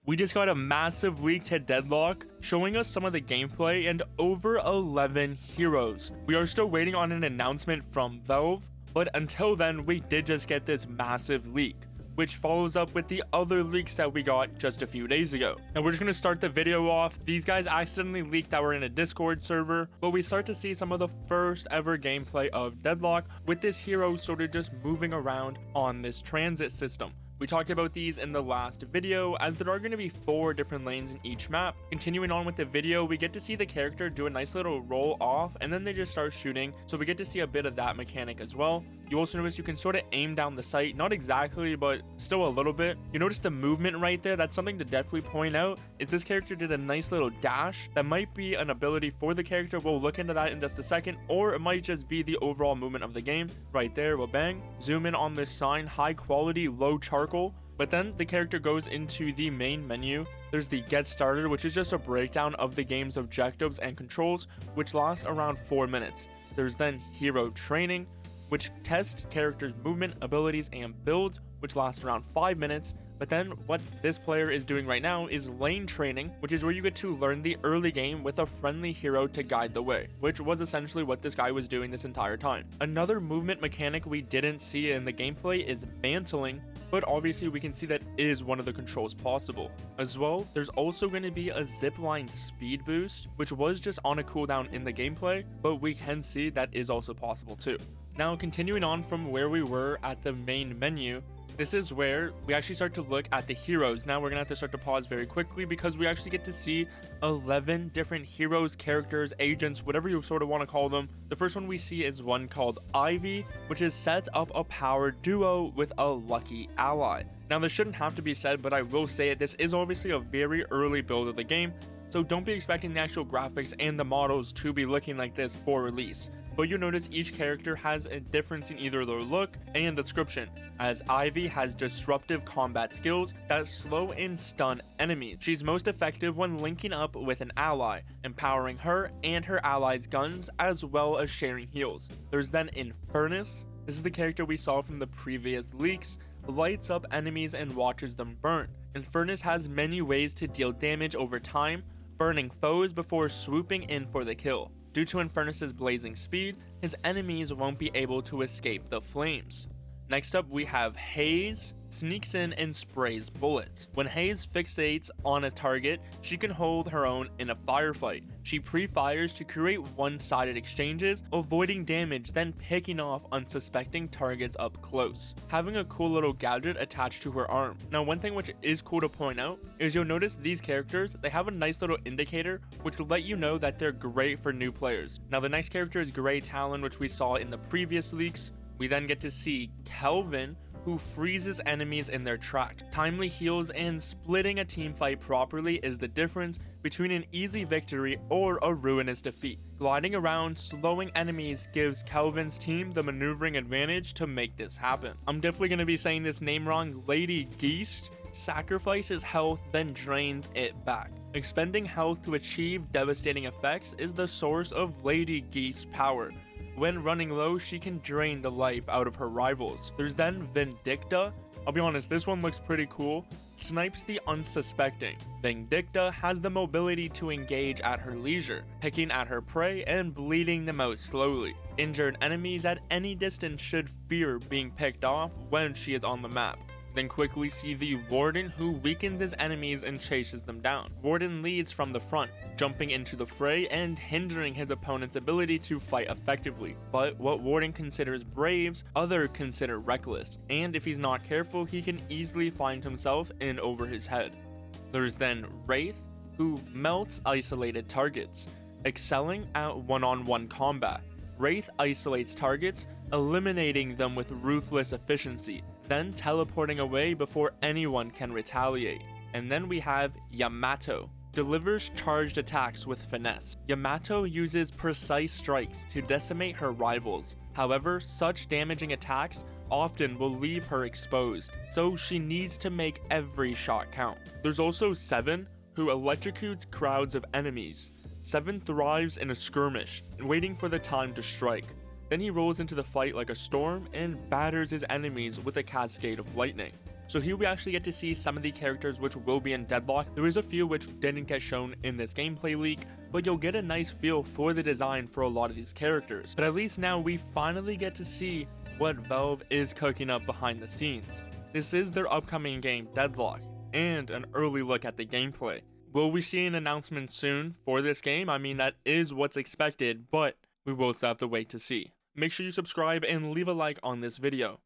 We just got a massive leak to Deadlock, showing us some of the gameplay and over 11 heroes. We are still waiting on an announcement from Valve, but until then, we did just get this massive leak, which follows up with the other leaks that we got just a few days ago. Now we're just going to start the video off. These guys accidentally leaked that we're in a Discord server, but we start to see some of the first ever gameplay of Deadlock, with this hero sort of just moving around on this transit system. We talked about these in the last video, as there are going to be 4 different lanes in each map. Continuing on with the video, we get to see the character do a nice little roll off, and then they just start shooting, so we get to see a bit of that mechanic as well. You also notice you can sort of aim down the sight, not exactly, but still a little bit. You notice the movement right there. That's something to definitely point out, is this character did a nice little dash. That might be an ability for the character. We'll look into that in just a second, or it might just be the overall movement of the game. Right there, we'll bang. Zoom in on this sign, high quality, low charcoal. But then the character goes into the main menu. There's the get started, which is just a breakdown of the game's objectives and controls, which lasts around 4 minutes. There's then hero training, which tests characters' movement, abilities, and builds, which lasts around 5 minutes. But then what this player is doing right now is lane training, which is where you get to learn the early game with a friendly hero to guide the way, which was essentially what this guy was doing this entire time. Another movement mechanic we didn't see in the gameplay is mantling, but obviously we can see that is one of the controls possible. As well, there's also going to be a zipline speed boost, which was just on a cooldown in the gameplay, but we can see that is also possible too. Now, continuing on from where we were at the main menu, this is where we actually start to look at the heroes. Now we're gonna have to start to pause very quickly, because we actually get to see 11 different heroes, characters, agents, whatever you sort of want to call them. The first one we see is one called Ivy, which is sets up a power duo with a lucky ally. Now this shouldn't have to be said, but I will say it, this is obviously a very early build of the game, so don't be expecting the actual graphics and the models to be looking like this for release. But you'll notice each character has a difference in either their look and description, as Ivy has disruptive combat skills that slow and stun enemies. She's most effective when linking up with an ally, empowering her and her allies' guns, as well as sharing heals. There's then Infernus. This is the character we saw from the previous leaks, lights up enemies and watches them burn. Infernus has many ways to deal damage over time, burning foes before swooping in for the kill. Due to Infernus's blazing speed, his enemies won't be able to escape the flames. Next up, we have Haze. Sneaks in and sprays bullets. When Haze fixates on a target, she can hold her own in a firefight. She pre-fires to create one-sided exchanges, avoiding damage, then picking off unsuspecting targets up close, having a cool little gadget attached to her arm. Now, one thing which is cool to point out is you'll notice these characters, they have a nice little indicator which will let you know that they're great for new players. Now, the next character is Grey Talon, which we saw in the previous leaks. We then get to see Kelvin, who freezes enemies in their tracks. Timely heals and splitting a team fight properly is the difference between an easy victory or a ruinous defeat. Gliding around, slowing enemies gives Kelvin's team the maneuvering advantage to make this happen. I'm definitely going to be saying this name wrong. Lady Geist sacrifices health, then drains it back. Expending health to achieve devastating effects is the source of Lady Geist's power. When running low, she can drain the life out of her rivals. There's then Vindicta. I'll be honest, this one looks pretty cool. Snipes the unsuspecting. Vindicta has the mobility to engage at her leisure, picking at her prey and bleeding them out slowly. Injured enemies at any distance should fear being picked off when she is on the map. Then quickly see the Warden, who weakens his enemies and chases them down. Warden leads from the front, jumping into the fray and hindering his opponent's ability to fight effectively. But what Warden considers braves, others consider reckless, and if he's not careful, he can easily find himself in over his head. There's then Wraith, who melts isolated targets, excelling at one-on-one combat. Wraith isolates targets, eliminating them with ruthless efficiency, then teleporting away before anyone can retaliate. And then we have Yamato. Delivers charged attacks with finesse. Yamato uses precise strikes to decimate her rivals. However, such damaging attacks often will leave her exposed, so she needs to make every shot count. There's also Seven, who electrocutes crowds of enemies. Seven thrives in a skirmish, waiting for the time to strike. Then he rolls into the fight like a storm and batters his enemies with a cascade of lightning. So here we actually get to see some of the characters which will be in Deadlock. There is a few which didn't get shown in this gameplay leak, but you'll get a nice feel for the design for a lot of these characters. But at least now we finally get to see what Valve is cooking up behind the scenes. This is their upcoming game Deadlock, and an early look at the gameplay. Will we see an announcement soon for this game? I mean, that is what's expected, but we will still have to wait to see. Make sure you subscribe and leave a like on this video.